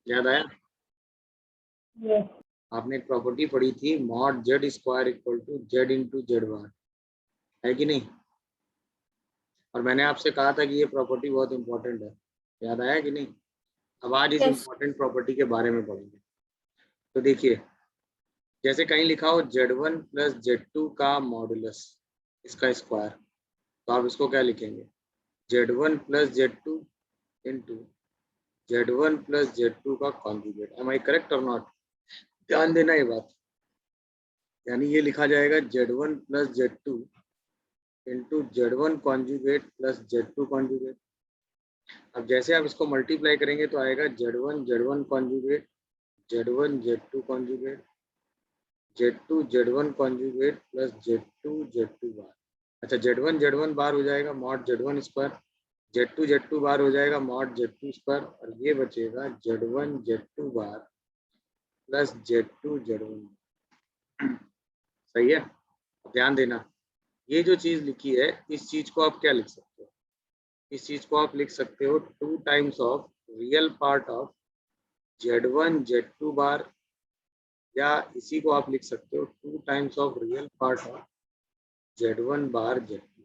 याद आया? Yes. आपने एक प्रॉपर्टी पढ़ी थी, mod Z square equal to Z into Z bar, है कि नहीं? और मैंने आपसे कहा था कि ये प्रॉपर्टी बहुत इंपॉर्टेंट है, याद आया कि नहीं? अब आज इस Yes. इंपॉर्टेंट प्रॉपर्टी के बारे में पढ़ेंगे। तो देखिए, जैसे कहीं लिखा हो Z1 प्लस Z2 का मॉडुलस, इसका स्क्वायर, तो आप इसको क्या लिखेंगे? Z1 plus Z2 into Z1 plus Z2 का conjugate. M I correct or not? ध्यान देना ये बात, यानी ये लिखा जाएगा Z1 plus Z2 into Z1 conjugate plus Z2 conjugate. अब जैसे आप इसको मल्टीप्लाई करेंगे तो आएगा Z1 Z1 conjugate, Z1 Z2 conjugate, Z2 Z1 conjugate plus Z2 Z2 बार। अच्छा, Z1 बार हो जाएगा मॉड Z1 स्क्वायर, Z2 बार हो जाएगा मॉड Z2 स्क्वायर, और ये बचेगा Z1 Z2 बार प्लस Z2 Z1। सही है? ध्यान देना, ये जो चीज लिखी है, इस चीज को आप क्या लिख सकते हो? इस चीज को आप लिख सकते हो 2 times of real part of Z1 Z2 बार, या इसी को आप लिख सकते हो 2 times of real part of Z1 bar Z2।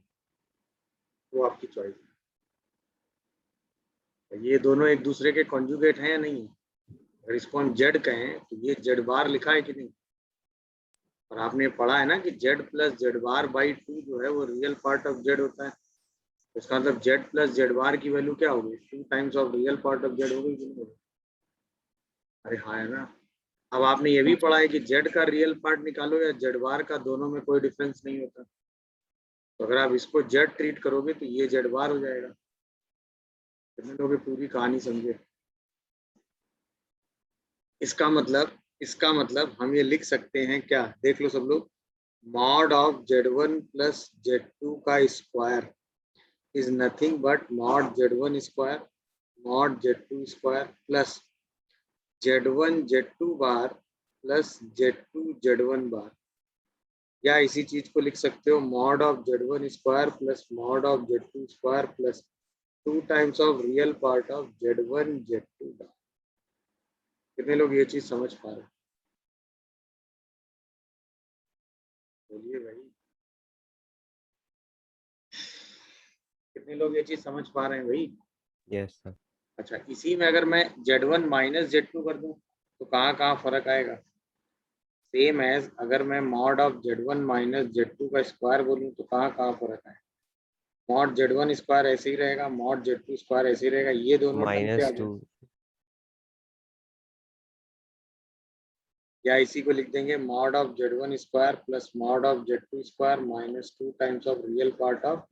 वो आपकी चॉइस है। ये दोनों एक दूसरे के कॉन्जुगेट हैं या नहीं? अगर इसको हम जेड कहें तो ये जेड बार लिखा है कि नहीं? और आपने पढ़ा है ना कि Z plus Z bar by 2 जो है वो रियल पार्ट ऑफ जेड होता है। तो इसका मतलब जेड प्लस जेड बार की वैल्यू क्या होगी? 2 times of real part of Z होगी कि नहीं होगी? अरे हाँ, है ना? अब आपने ये भी पढ़ा है कि जेड का रियल पार्ट निकालो या जेड बार का, दोनों में कोई डिफरेंस नहीं होता। तो अगर आप इसको जेड ट्रीट करोगे तो ये जेड बार हो जाएगा। कितने लोग ये पूरी कहानी समझे? इसका मतलब हम ये लिख सकते हैं क्या? देख लो सब लोग, mod of Z1 plus Z2 का square is nothing but mod Z1 square mod Z2 square plus Z1 Z2 bar plus Z2 Z1 बार। या इसी चीज को लिख सकते हो mod of Z1 square plus mod of Z2 square plus 2 times of real part of Z1 Z2 बार। कितने लोग ये चीज समझ पा रहे हैं? बोलिए भाई, कितने लोग ये चीज समझ पा रहे हैं भाई? Yes sir. अच्छा, इसी में अगर मैं Z1 माइनस Z2 कर दूं तो कहाँ कहाँ फर्क आएगा? सेम एज अगर मैं mod of Z1 minus Z2 का स्क्वायर बोलूं तो कहाँ कहाँ फर्क आएगा? मॉड Z1 स्क्वायर ऐसे ही रहेगा, मॉड Z2 स्क्वायर ऐसे ही रहेगा, ये दोनों टर्म पे आ -2। जाए। या इसी को लिख देंगे mod of Z1 square plus mod of Z2 square minus 2 times of real part of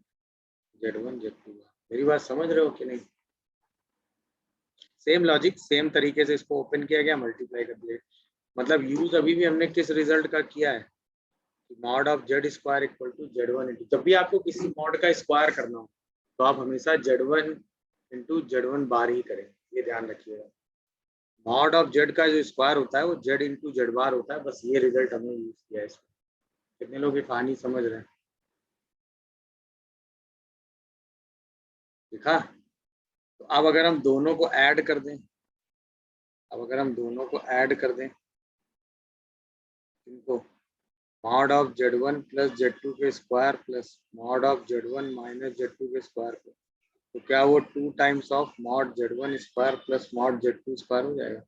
Z1 Z2। मेरी बात समझ रहे हो कि नहीं? सेम लॉजिक, सेम तरीके से इसको ओपन किया गया, मल्टीप्लाई कर दिया। मतलब यूज अभी भी हमने किस रिजल्ट का किया है? Mod of Z square equal to Z1 into, जब भी आपको किसी मॉड का स्क्वायर करना हो तो आप हमेशा Z1 इंटू Z1 बार ही करें, ये ध्यान रखिएगा। मॉड ऑफ जेड का जो स्क्वायर होता है वो जेड इंटू जेड बार होता है, बस ये रिजल्ट हमने यूज किया है इसमें। कितने लोग ये कहानी समझ रहे हैं? देखा? तो अब अगर हम दोनों को ऐड कर दें, इनको mod of Z1 plus Z2 के square plus mod of Z1 minus Z2 के स्क्वायर को, तो क्या वो 2 times of mod Z1 square plus mod Z2 square हो जाएगा?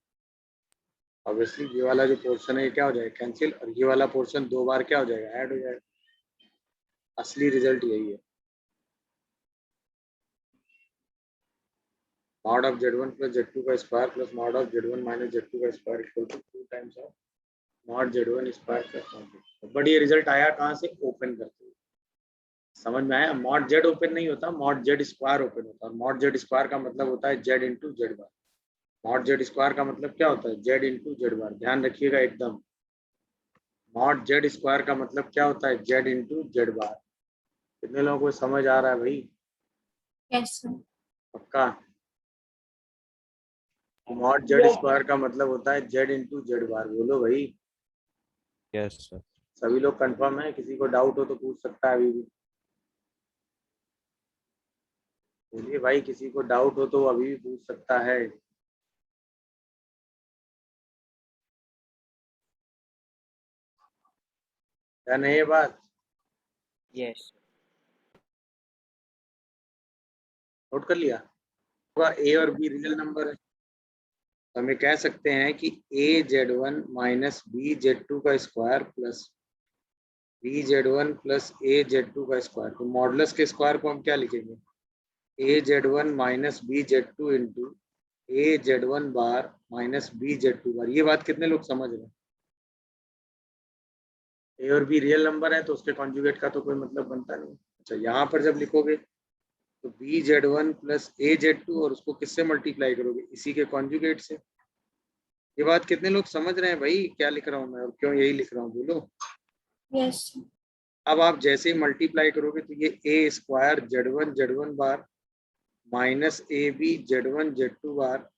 ऑब्वियसली ये वाला जो पोर्शन है ये क्या हो जाएगा? कैंसिल, और ये वाला पोर्शन 2 बार क्या हो जाएगा? ऐड हो जाएगा। असली रिजल्ट यही है। Mod of Z1 plus Z2 का square plus mod of Z1 minus Z2 का square equal to 2 times of mod Z1 square plus mod Z2। But ये रिजल्ट आया कहाँ से? ओपन करते हुए। समझ में आया? मॉड जेड ओपन नहीं होता, मॉड जेड स्क्वायर ओपन होता है। मॉड जेड स्क्वायर का मतलब होता है जेड इंटू जेड बार। मॉड जेड स्क्वायर का मतलब क्या होता है? जेड इंटू जेड बार। ध्यान रखिएगा एकदम, मॉड जेड स्क्वायर का मतलब क्या होता है? जेड इंटू जेड बार। कितने लोगों को समझ आ रहा है भाई? Yes, sir. पक्का? मॉड जेड स्क्वायर का मतलब होता है जेड इंटू जेड बार। बोलो भाई, यस सर। सभी लोग कंफर्म है? किसी को डाउट हो तो पूछ सकता है अभी भी। बोलिए भाई, किसी को डाउट हो तो अभी भी पूछ सकता है। क्या नहीं ये बात? Yes. नोट कर लिया होगा। ए और बी रियल नंबर है, तो हमें कह सकते हैं कि A Z one minus B Z two का square plus B Z one plus A Z two का स्क्वायर। तो मॉडुलस के स्क्वायर को हम क्या लिखेंगे? A Z one minus B Z two into A Z one bar minus B Z two bar. ये बात कितने लोग समझ रहे हैं? ए और बी रियल नंबर है तो उसके कॉन्जुगेट का तो कोई मतलब बनता नहीं। अच्छा, यहाँ पर जब लिखोगे तो B Z one plus A Z two, और उसको किससे मल्टीप्लाई करोगे? इसी के कॉन्जुगेट से। ये बात कितने लोग समझ रहे हैं भाई क्या लिख रहा हूँ मैं और क्यों यही लिख रहा हूँ? बोलो। Yes. अब आप जैसे ही मल्टीप्लाई करोगे तो ये A square Z one bar minus A B Z two bar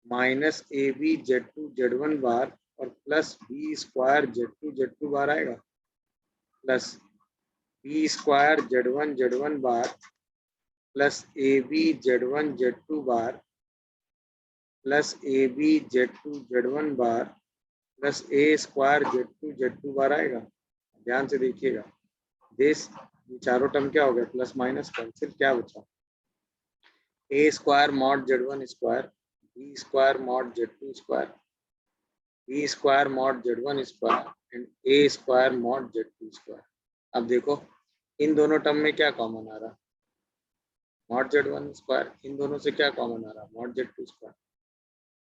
minus A B Z one bar और plus B square Z two bar आएगा, plus B square Z one bar plus A B Z two bar plus A B Z one bar plus A square Z two bar आएगा। ध्यान से देखिएगा, this ये चारों term क्या हो गया? प्लस माइनस कैंसिल, क्या बचा? A square mod Z one square B square mod Z two square B square mod Z one square and A square mod Z two square. अब देखो इन दोनों टर्म में क्या कॉमन आ रहा? Mod Z one square. इन दोनों से क्या कॉमन आ रहा? Mod Z two square.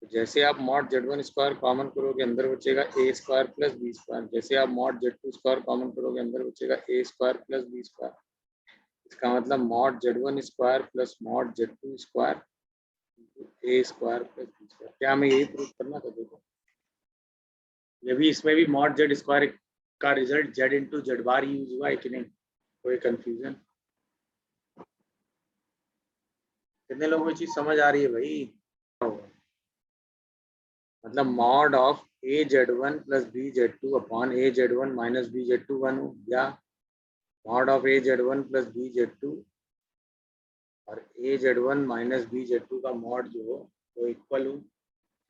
तो जैसे आप mod Z one square common करोगे अंदर बचेगा A square plus B square. जैसे आप mod Z two square common करोगे अंदर बचेगा A square plus B square. इसका मतलब mod Z one square plus mod Z two square A square plus B square. क्या हमें यही प्रूफ करना था? देखो ये भी, इसमें भी मॉड जेड स्क्वायर का रिजल्ट जेड इंटू जेड बार यूज हुआ है कि नहीं? कोई कंफ्यूजन? कितने लोगों को ये चीज समझ आ रही है भाई? मतलब mod of A Z one plus B Z two upon A Z one minus B Z two one हो, या mod of A Z one plus B Z two और A Z one minus B Z two का mod जो हो वो equal हो।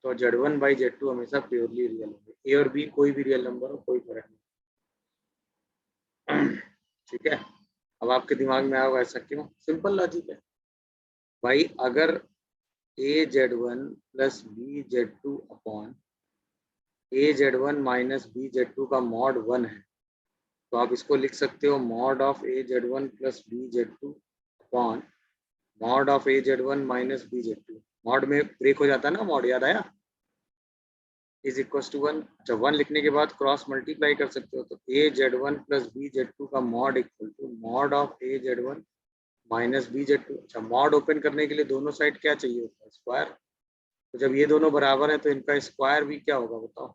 तो Z one by Z two हमेशा प्योरली रियल होंगे। ए और बी कोई भी रियल नंबर हो, कोई फर्क नहीं। ठीक है, अब आपके दिमाग में आओगे ऐसा क्यों? सिंपल लॉजिक है भाई। अगर A Z one plus B Z two upon A Z one minus B Z two का मॉड वन है, तो आप इसको लिख सकते हो mod of A Z one plus B Z two upon mod of A Z one minus B Z two. Mod में break हो जाता है ना, मॉड याद आया? Is equal to one. जब वन लिखने के बाद क्रॉस मल्टीप्लाई कर सकते हो, तो A Z one plus B Z two का mod equal to mod of A Z one minus B Z two. अच्छा, मॉड ओपन करने के लिए दोनों साइड क्या चाहिए होता है? स्क्वायर। तो जब ये दोनों बराबर है तो इनका स्क्वायर भी क्या होगा बताओ?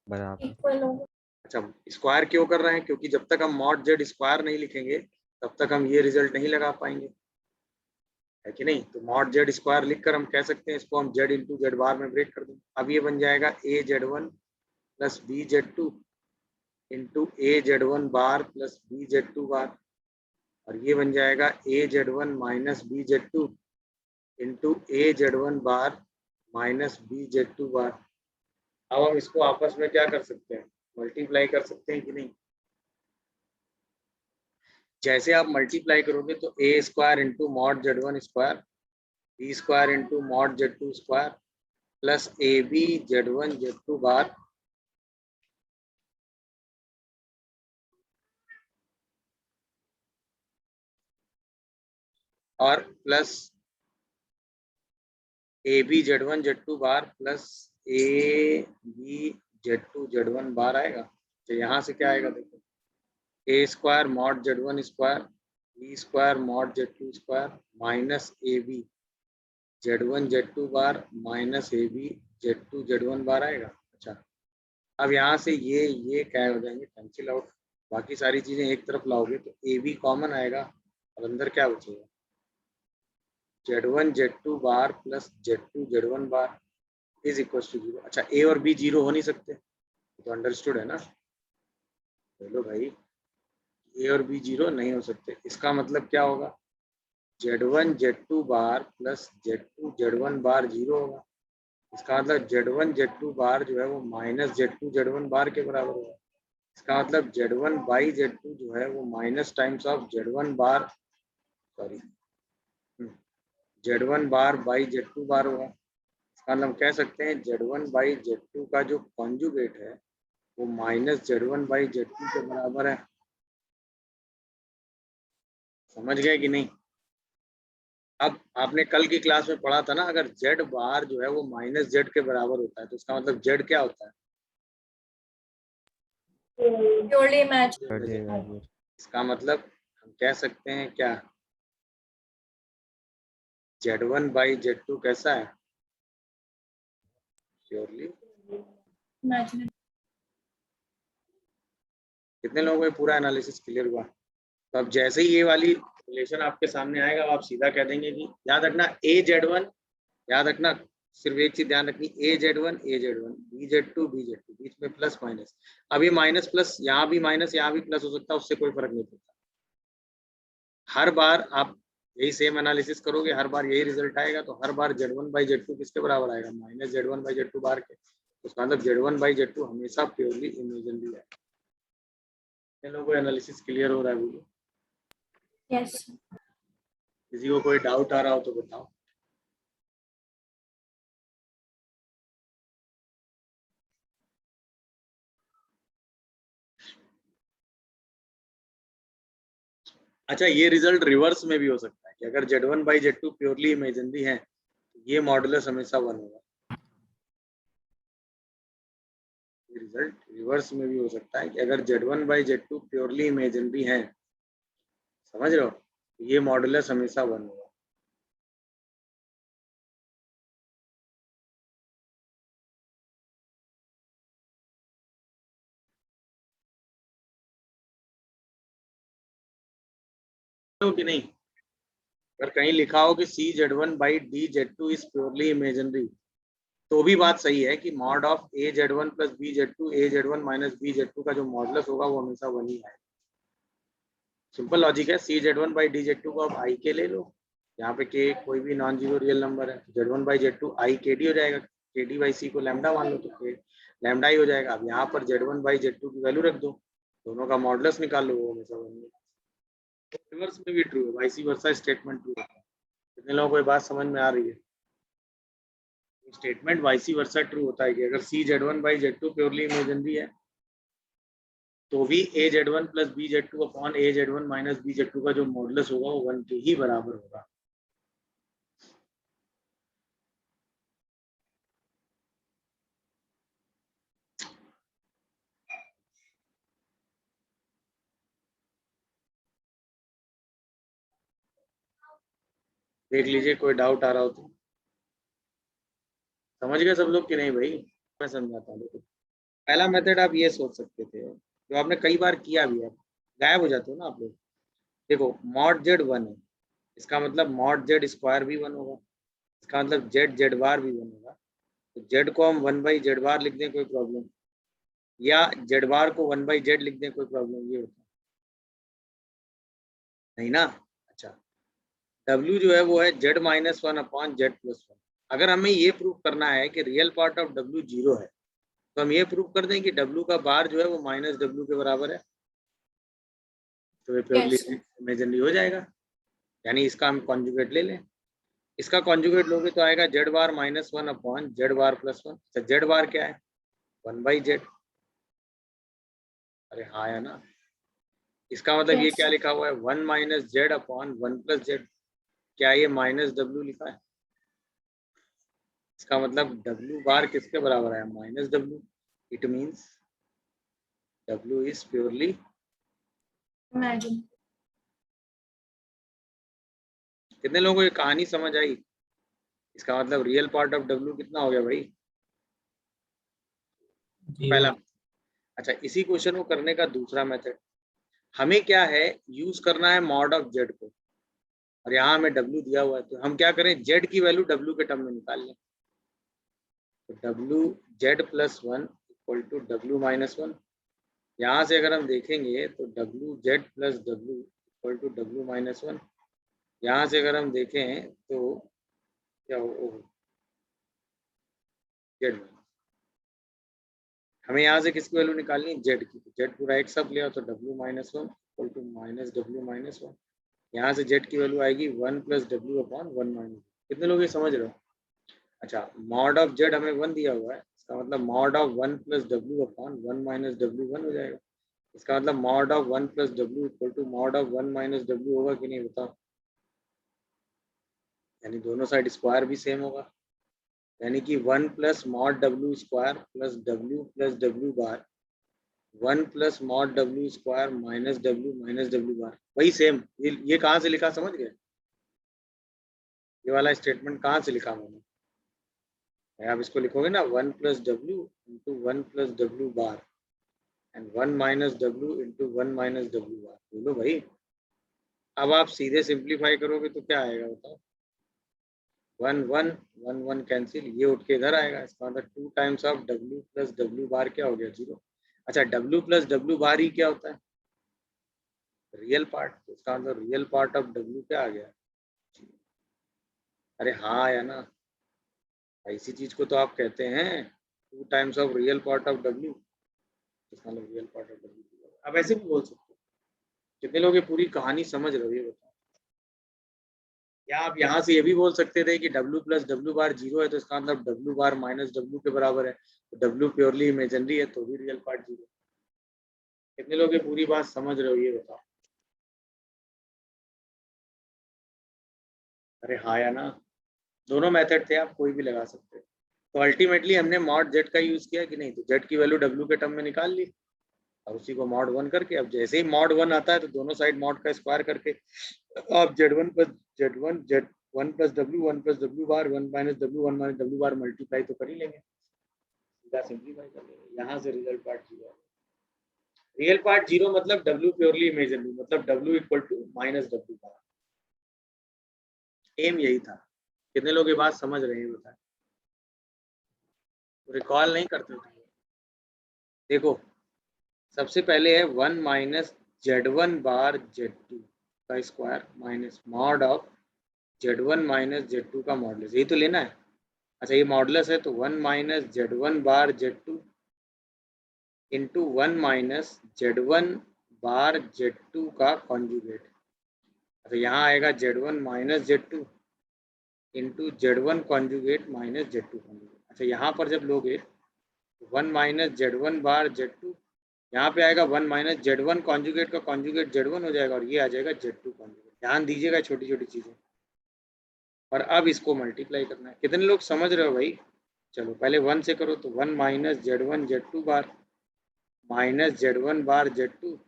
बराबर। Equal होगा. अच्छा, स्क्वायर क्यों कर रहे हैं? क्योंकि जब तक हम मॉड जेड स्क्वायर नहीं लिखेंगे तब तक हम ये रिजल्ट नहीं लगा पाएंगे, है कि नहीं? तो मॉड जेड स्क्वायर लिखकर हम कह सकते हैं इसको हम जेड इंटू जेड बार में ब्रेक कर दें। अब ये बन जाएगा A Z one plus B Z two into A Z one bar plus B Z two bar, और ये बन जाएगा A Z one minus B Z two into A Z one bar minus B Z two bar. अब हम इसको आपस में क्या कर सकते हैं? मल्टीप्लाई कर सकते हैं कि नहीं? जैसे आप मल्टीप्लाई करोगे तो A square into mod Z one square B square into mod Z two square plus A B Z one Z two bar और plus A B Z one Z two bar plus A B Z two Z one bar आएगा। तो यहाँ से क्या आएगा? देखो A square mod Z one square B square mod Z two square minus A B Z one Z two bar minus A B Z two Z one bar आएगा। अच्छा, अब यहाँ से ये क्या हो जाएंगे? Cancel out. बाकी सारी चीजें एक तरफ लाओगे तो ए बी कॉमन आएगा और अंदर क्या बचेगा? Z one Z two bar plus Z two Z one bar is equal to zero. अच्छा, ए और बी जीरो हो नहीं सकते, तो अंडरस्टूड है ना? बोलो भाई, ए और बी जीरो नहीं हो सकते। इसका मतलब क्या होगा? Z one Z two bar plus Z two Z one bar zero होगा। इसका मतलब Z one Z two bar जो है वो minus Z two Z one bar के बराबर होगा। इसका मतलब Z1 बाई Z2 जो है वो minus times of Z1 bar, sorry Z1 bar by Z2 बार होगा। इसका मतलब हम कह सकते हैं Z1 बाई Z2 का जो कॉन्जुगेट है वो माइनस Z1 बाई Z2 के बराबर है। समझ गए कि नहीं? अब आपने कल की क्लास में पढ़ा था ना, अगर Z बार जो है वो माइनस Z के बराबर होता है तो इसका मतलब Z क्या होता है? Purely imaginary. Purely imaginary. इसका मतलब हम कह सकते हैं क्या, Z1 बाई Z2 कैसा है? Purely Imaginary. कितने लोगों को ये पूरा एनालिसिस क्लियर हुआ? तो अब जैसे ही ये वाली रिलेशन आपके सामने आएगा आप सीधा कह देंगे कि याद रखना AZ1, याद रखना सिर्फ एक चीज ध्यान रखनी, AZ1 BZ2 बीच में प्लस माइनस। अभी माइनस प्लस, यहाँ भी माइनस यहाँ भी प्लस हो सकता है, उससे कोई फर्क नहीं पड़ता। हर बार आप यही सेम एनालिसिस करोगे, हर बार यही रिजल्ट आएगा, तो हर बार Z1 बाई Z2 किसके बराबर आएगा? माइनस Z1 बाई Z2 बार के। उसका मतलब Z1 बाई Z2 हमेशा प्योरली इमेजिनरी है। इन लोगों को एनालिसिस क्लियर हो रहा है? बोलो Yes. किसी को कोई डाउट आ रहा हो तो बताओ। अच्छा, ये रिजल्ट रिवर्स में भी हो सकता है कि अगर Z1 by Z2 purely imaginary है तो ये मॉडुलस हमेशा 1 होगा। ये रिजल्ट रिवर्स में भी हो सकता है कि अगर Z1 by Z2 purely imaginary है, समझ रहे हो, तो ये मॉडुलस हमेशा 1 होगा। हो कि नहीं? अगर कहीं लिखा हो कि CZ1 by DZ2 is purely imaginary तो भी बात सही है कि mod of AZ1 plus BZ2 AZ1 minus BZ2 का जो मॉडुलस होगा वो हमेशा 1 ही है। सिंपल लॉजिक है। CZ1 बाई DZ2 को आप आई के ले लो, यहाँ पे के कोई भी नॉन जीरो रियल नंबर है, Z1 by Z2 I KD हो जाएगा, KD बाई C को लैम्डा मान लो तो के लैम्डा ही हो जाएगा। अब यहाँ पर Z1 बाई Z2 की वैल्यू रख दो, दोनों का मॉडुलस निकाल लो, वो हमेशा 1 है। रिवर्स में भी ट्रू है, वाइस वर्सा स्टेटमेंट ट्रू है। कितने लोगों को ये बात समझ में आ रही है? स्टेटमेंट वाइस वर्सा ट्रू होता है कि अगर CZ1 by Z2 purely imaginary है तो भी AZ1 plus BZ2 upon AZ1 minus BZ2 का जो मॉडुलस होगा वो 1 के ही बराबर होगा। देख लीजिए, कोई डाउट आ रहा हो तो। समझ गए सब लोग कि नहीं भाई? मैं समझाता हूँ। देखो, पहला मेथड आप ये सोच सकते थे जो आपने कई बार किया भी है, गायब हो जाते हो ना आप लोग। देखो मॉड Z 1 है, इसका मतलब मॉड Z स्क्वायर भी 1 होगा, इसका मतलब Z बार भी 1 होगा। तो Z को हम 1 बाई Z बार लिख दें, कोई प्रॉब्लम? या Z बार को 1 बाई Z लिख दें, कोई प्रॉब्लम? ये होता नहीं ना। अच्छा, W जो है वो है Z minus 1 upon Z plus 1। अगर हमें ये प्रूव करना है कि रियल पार्ट ऑफ W 0 है तो हम ये प्रूव कर दें कि W का बार जो है वो माइनस W के बराबर है, तो ये प्योरली Yes. इमेजिनरी हो जाएगा। यानी इसका हम कॉन्जुगेट ले लें, इसका कॉन्जुगेट लोगे तो आएगा Z बार माइनस 1 अपॉन Z बार प्लस 1। तो Z बार क्या है? 1 बाई Z। अरे हाँ या ना? इसका मतलब ये Yes. क्या लिखा हुआ है? 1 minus Z upon 1 plus Z। क्या ये माइनस W लिखा है? इसका मतलब W बार किसके बराबर है? Minus W। It means W is purely. Imagine. कितने लोगों को ये कहानी समझ आई? इसका मतलब रियल पार्ट ऑफ W कितना हो गया भाई? पहला। अच्छा, इसी क्वेश्चन को करने का दूसरा मेथड, हमें क्या है, यूज करना है मॉड ऑफ Z को, और यहाँ हमें W दिया हुआ है, तो हम क्या करें, Z की वैल्यू W के टर्म में निकाल लें। तो W Z plus 1 equal to W minus 1। यहाँ से अगर हम देखेंगे तो W Z plus W equal to W minus 1। यहाँ से अगर हम देखें तो क्या हो, Z हमें यहाँ से किसकी वैल्यू निकालनी है, जेड की। जेड पूरा एक सब लिया तो W minus one equal to minus W minus one. यहाँ से जेड की वैल्यू आएगी one plus W upon one minus. कितने लोग ये समझ रहे हो? अच्छा, मॉड ऑफ जेड हमें वन दिया हुआ है, इसका मतलब mod of one plus W upon one minus W one हो जाएगा। इसका मतलब mod of one plus W equal to mod of one minus W होगा कि नहीं बताओ? यानी दोनों साइड स्क्वायर भी सेम होगा, यानी कि one plus mod W square plus W bar, one plus mod W square minus W bar, वही सेम। ये कहाँ से लिखा समझ गए? ये वाला स्टेटमेंट कहाँ से लिखा मैंने? आप इसको लिखोगे ना, one plus W into one plus W bar and one minus W into one minus W bar. बोलो भाई, अब आप सीधे सिंप्लीफाई करोगे तो क्या आएगा बताओ? One one one one cancel, ये उठ के इधर आएगा। इसका मतलब two times of W plus W bar क्या हो गया, जीरो। अच्छा, डब्ल्यू प्लस डब्ल्यू बार ही क्या होता है? Real part. तो इसका मतलब रियल पार्ट ऑफ डब्ल्यू क्या आ गया? अरे हाँ या ना? इसी चीज को तो आप कहते हैं to times of real part of W. इसका मतलब रियल पार्ट ऑफ डब्ल्यू। आप ऐसे भी बोल सकते हो। कितने लोग ये पूरी कहानी समझ रहे हो ये बताओ? या आप यहाँ से ये भी बोल सकते थे कि डब्ल्यू प्लस डब्ल्यू बार जीरो है तो इसका मतलब डब्ल्यू बार माइनस डब्ल्यू के बराबर है, तो डब्ल्यू प्योरली इमेजिनरी है तो भी रियल पार्ट जीरो। कितने लोग ये पूरी बात समझ रहे हो ये बताओ? अरे हाँ या ना? दोनों मेथड थे, आप कोई भी लगा सकते हैं। तो अल्टीमेटली हमने मॉड जेड का यूज किया कि नहीं? तो जेड की वैल्यू डब्ल्यू के टर्म में निकाल ली और उसी को मॉड वन करके, अब जैसे ही मॉड वन आता है तो दोनों साइड मॉड का स्क्वायर करके आप Z one plus W bar one minus W बार मल्टीप्लाई तो कर ही लेंगे, सीधा सिंप्लीफाई कर लेंगे। यहाँ से result part zero. Real part zero मतलब डब्ल्यू प्योरली इमेजिनरी, मतलब W equal to minus W bar. एम यही था। कितने लोग ये बात समझ रहे हैं बताएं? रिकॉल नहीं करते थे? देखो, सबसे पहले है one minus Z one bar Z two का square minus mod of Z one minus Z two का मॉडुलस, यही तो लेना है। अच्छा, ये मॉडुलस है तो one minus Z one bar Z two into one minus Z one bar Z two का कॉन्जुगेट। अच्छा, यहाँ आएगा Z one minus Z two into Z one conjugate minus Z two conjugate. अच्छा, यहाँ पर जब लोगे one minus Z one bar Z two, यहाँ पे आएगा one minus Z one conjugate का कॉन्जुगेट जेड वन हो जाएगा और ये आ जाएगा जेड टू कॉन्जुगेट। ध्यान दीजिएगा छोटी छोटी चीज़ें। और अब इसको मल्टीप्लाई करना है। कितने लोग समझ रहे हो भाई? चलो पहले वन से करो, तो one minus Z one Z two bar minus Z one bar Z two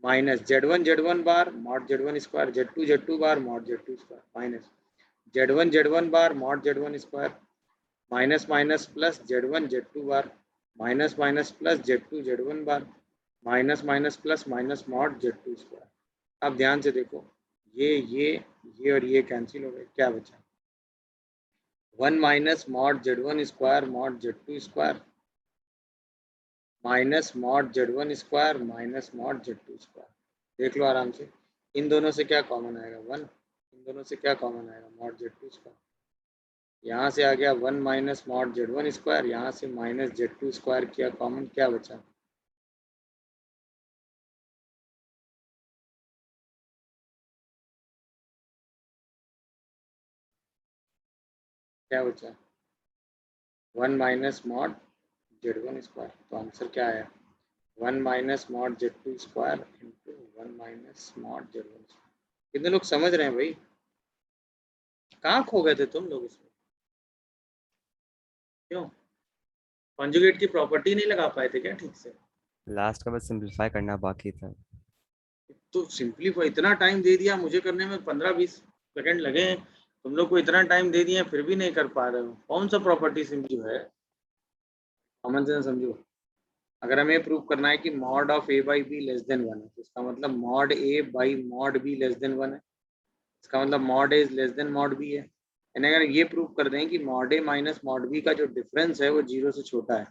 minus Z one bar mod Z one square Z two bar mod Z two square minus Z one bar mod Z one square minus minus plus Z two bar minus minus plus Z one bar minus minus plus minus mod Z two square. अब ध्यान से देखो, ये और ये cancel हो गए, क्या बचा? One minus mod Z one square mod Z two square minus mod Z one square minus mod Z two square. देख लो आराम से, इन दोनों से क्या कॉमन आएगा? वन। इन दोनों से क्या कॉमन आएगा? Mod Z two square. यहाँ से आ गया one minus mod Z one square, यहाँ से माइनस जेड टू स्क्वायर किया कॉमन, क्या बचा? क्या बचा? One minus mod Z one square. तो आंसर क्या आया? One minus mod Z two square into one minus mod Z one square. कितने लोग समझ रहे हैं भाई? कहाँ खो गए थे तुम लोग इसमें? क्यों? कॉन्जुगेट की प्रॉपर्टी नहीं लगा पाए थे क्या ठीक से? लास्ट का बस सिंपलीफाई करना बाकी था। तो सिंपलीफाई इतना टाइम दे दिया मुझे करने में, 15-20 सेकंड लगे हैं, तुम लोग को इतना टाइम दे दिया फिर भी नहीं कर पा रहे हो। कौन सा प्रॉपर्टी सिंपल है? कॉमन सेंस समझो। अगर हमें प्रूव करना है कि mod of A by B less than one है, तो इसका मतलब mod A by mod B less than one है। इसका मतलब mod A is less than mod B है। यानी अगर ये प्रूव कर दें कि mod A minus mod B का जो डिफरेंस है वो जीरो से छोटा है,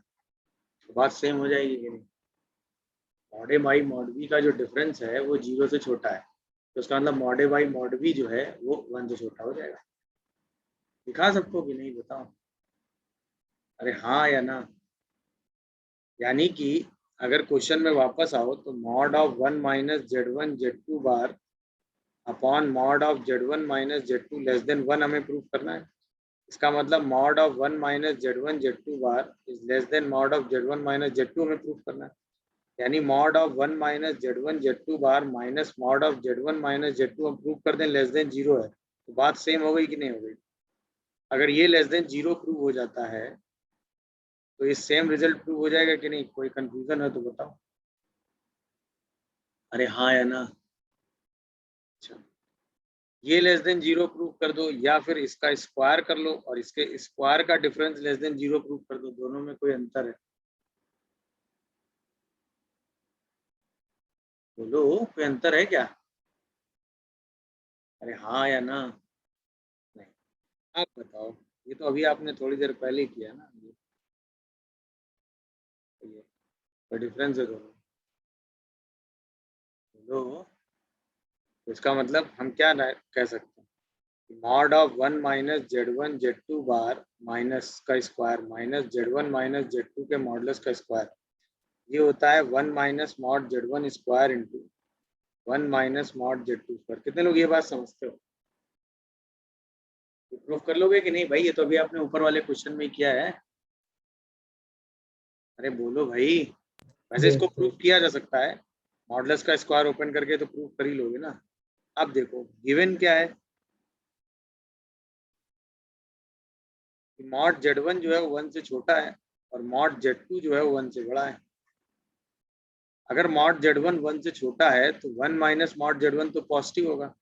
तो बात सेम हो जाएगी कि नहीं? Mod A by mod B का जो डिफरेंस है वो जीरो से छोटा है, तो उसका मतलब mod A by mod B जो है वो वन से छोटा हो जाएगा। दिखा सकते हो कि नहीं बताओ? अरे हाँ या ना? यानी कि अगर क्वेश्चन में वापस आओ तो mod of 1 minus Z1 Z2 bar upon mod of Z1 minus Z2 less than 1 हमें प्रूव करना है। इसका मतलब mod of 1 minus Z1 Z2 bar is less than mod of Z1 minus Z2 हमें प्रूव करना है। यानी mod of 1 minus Z1 Z2 bar minus mod of Z1 minus Z2 हम प्रूव कर दें लेस देन 0 है, तो बात सेम हो गई कि नहीं हो गई? अगर ये लेस देन 0 प्रूव हो जाता है तो ये सेम रिजल्ट प्रूव हो जाएगा कि नहीं? कोई कंफ्यूजन है तो बताओ। अरे हाँ या ना? अच्छा, ये लेस देन 0 प्रूव कर दो या फिर इसका स्क्वायर कर लो और इसके स्क्वायर का डिफरेंस लेस देन 0 प्रूव कर दो, दोनों में कोई अंतर है? बोलो, कोई अंतर है क्या? अरे हाँ या ना? नहीं, आप बताओ। ये तो अभी आपने थोड़ी देर पहले किया ना, ये कोई डिफरेंस है दोनों? बोलो। तो इसका मतलब हम क्या कह सकते हैं? Mod of 1 minus Z1 Z2 bar minus का square minus Z1 minus Z2 के मॉडुलस का स्क्वायर, ये होता है 1 minus mod Z1 square into 1 minus mod Z2 square. कितने लोग ये बात समझते हो? तो प्रूफ कर लोगे कि नहीं भाई? ये तो अभी आपने ऊपर वाले क्वेश्चन में किया है। अरे बोलो भाई। वैसे इसको प्रूफ किया जा सकता है, मॉडुलस का स्क्वायर ओपन करके तो प्रूफ कर ही लोगे ना। अब देखो गिवन क्या है कि मॉड Z1 जो है वो 1 से छोटा है और मॉड Z2 जो है वो 1 से बड़ा है। अगर मॉड Z1 1 से छोटा है तो 1 माइनस मॉड Z1 तो पॉजिटिव होगा।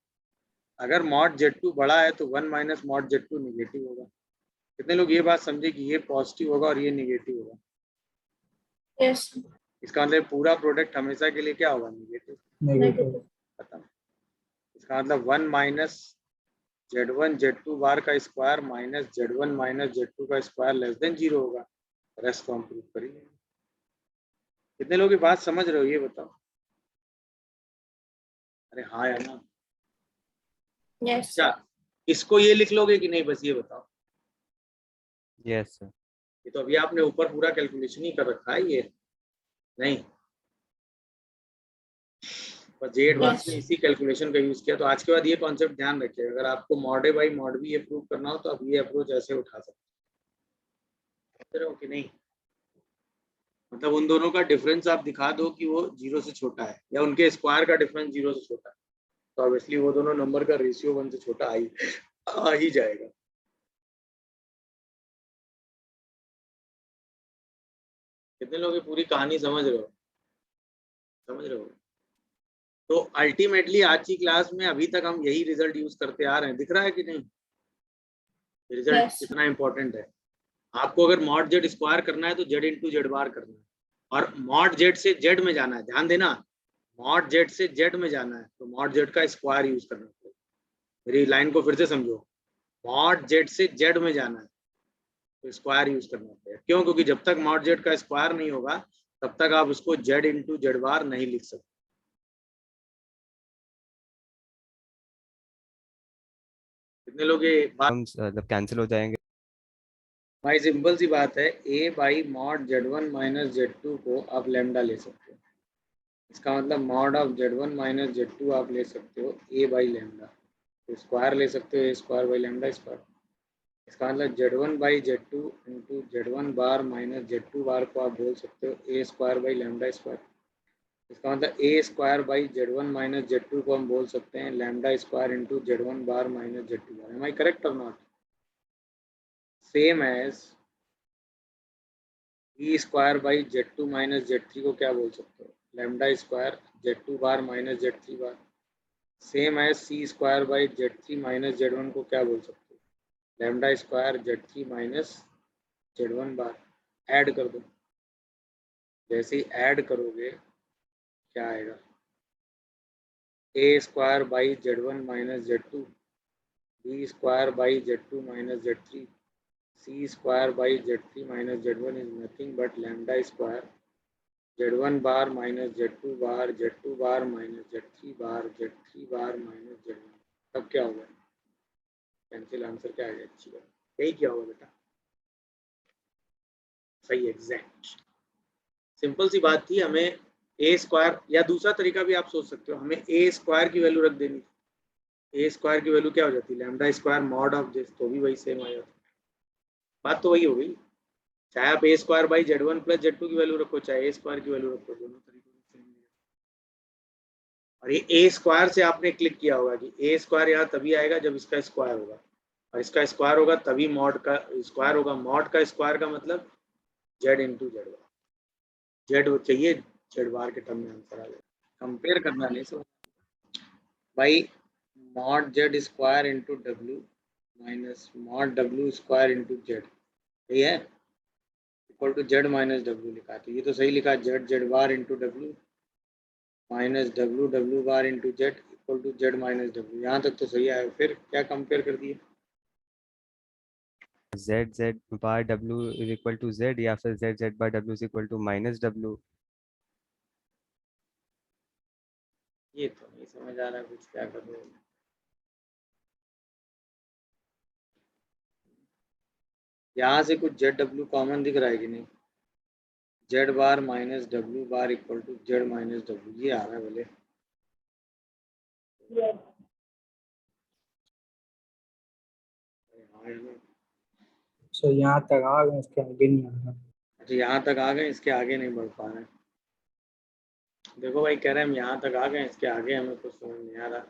अगर मॉड Z2 बड़ा है तो 1 माइनस मॉड Z2 निगेटिव होगा। कितने लोग ये बात समझे कि ये पॉजिटिव होगा और ये निगेटिव होगा? Yes. इसका मतलब पूरा प्रोडक्ट हमेशा के लिए क्या होगा? निगेटिव। Negative. खत्म। इसका मतलब 1 माइनस Z1 Z2 बार का square minus Z1 minus Z2 का स्क्वायर लेस देन 0 होगा। रेस्ट को हम प्रूव करेंगे। कितने लोग ये बात समझ रहे हो ये बताओ? अरे हाँ या ना? Yes. अच्छा, इसको ये लिख लोगे कि नहीं, बस ये बताओ। Yes sir. ये तो अभी आपने ऊपर पूरा कैलकुलेशन ही कर रखा है, ये नहीं? बस जे एडवांस Yes. में इसी कैलकुलेशन का यूज किया। तो आज के बाद ये कॉन्सेप्ट ध्यान रखिए, अगर आपको mod A by mod B ये प्रूव करना हो तो आप ये अप्रोच ऐसे उठा सकते हो कि नहीं? मतलब उन दोनों का डिफरेंस आप दिखा दो कि वो 0 से छोटा है या उनके स्क्वायर का डिफरेंस 0 से छोटा है, तो ऑब्वियसली वो दोनों नंबर का रेशियो 1 से छोटा आ ही जाएगा। कितने लोग ये पूरी कहानी समझ रहे हो? समझ रहे हो? तो अल्टीमेटली आज की क्लास में अभी तक हम यही रिजल्ट यूज करते आ रहे हैं, दिख रहा है कि नहीं? Result Yes. कितना इंपॉर्टेंट है। आपको अगर मॉड जेड स्क्वायर करना है तो जेड इंटू जेड बार करना है, और मॉड जेड से जेड में जाना है, ध्यान देना, मॉड जेड से जेड में जाना है तो मॉड जेड का स्क्वायर यूज करना है। मेरी लाइन को फिर से समझो, मॉड जेड से जेड में जाना है तो स्क्वायर यूज करना पड़ेगा। क्यों? क्योंकि जब तक मॉड जेड का स्क्वायर नहीं होगा तब तक आप उसको जेड इंटू जेड बार नहीं लिख सकते। कितने लोग ये बात? हम मतलब कैंसिल हो जाएंगे। भाई सिंपल सी बात है, ए by mod Z1 minus Z2 को आप लेमडा ले सकते हो। इसका मतलब mod of Z1 minus Z2 आप ले सकते हो ए बाई लेमडा, तो स्क्वायर ले सकते हो ए स्क्वायर बाई लेमडा स्क्वायर। इसका मतलब Z1 by Z2 into Z1 bar minus Z2 बार को आप बोल सकते हो ए स्क्वायर बाई लेमडा स्क्वायर। इसका मतलब ए square by Z1 minus Z2 को हम बोल सकते हैं lambda square into Z1 bar minus Z2 bar. Am I correct or not? Same as E square by Z2 minus Z3 को क्या बोल सकते हो? Lambda square Z2 bar minus Z3 bar. Same as C square by Z3 minus Z1 को क्या बोल सकते हो? Lambda square Z3 minus Z1 bar. Add कर दो, जैसे ही ऐड करोगे क्या आएगा? A square by Z1 minus Z2, B square by Z2 minus Z3, C square by Z3 minus Z1 is nothing but lambda square Z1 bar minus Z2 bar Z2 bar minus Z3 bar Z3 bar minus Z1। तब क्या होगा? Cancel, answer क्या आएगा? अच्छी बात, यही क्या होगा बेटा? सही, एग्जैक्ट। सिंपल सी बात थी, हमें ए स्क्वायर, या दूसरा तरीका भी आप सोच सकते हो, हमें ए स्क्वायर की वैल्यू रख देनी। ए स्क्वायर की वैल्यू क्या हो जाती है, lambda square mod of this, तो भी वही सेम आ जाता। बात तो वही हो गई, चाहे आप ए square by Z1 plus Z2 की वैल्यू रखो, चाहे ए स्क्वायर की वैल्यू रखो, दोनों तरीकों से सेम है। और ये ए स्क्वायर से आपने क्लिक किया होगा कि ए स्क्वायर यहाँ तभी आएगा जब इसका स्क्वायर होगा, और इसका स्क्वायर होगा तभी मॉड का स्क्वायर होगा। मॉड का स्क्वायर का मतलब जेड इंटू जेड बार, जेड चाहिए, जेड बार के टर्म में आंसर आ जाएगा। कंपेयर करना नहीं सब भाई, mod Z square into W minus mod W square into Z, यही है, equal to Z minus W लिखा है, तो ये तो सही लिखा है, Z Z bar into W minus W W bar into Z equal to Z minus W, यहाँ तक तो सही आया। फिर क्या कंपेयर कर दिए, Z Z bar W is equal to Z, या फिर Z Z bar W is equal to minus W. ये तो नहीं समझ आ रहा कुछ, क्या कर रहे हो। यहाँ से कुछ जेड डब्ल्यू कॉमन दिख रहा है कि नहीं, Z bar minus W bar equal to Z minus W, ये आ रहा है बोले। Yes. सो यहाँ तक आ गए, इसके आगे नहीं आ रहा। अच्छा यहाँ तक आ गए, इसके आगे नहीं बढ़ पा रहे हैं। देखो भाई, कह रहे हैं हम यहाँ तक आ गए, इसके आगे हमें कुछ समझ नहीं आ रहा।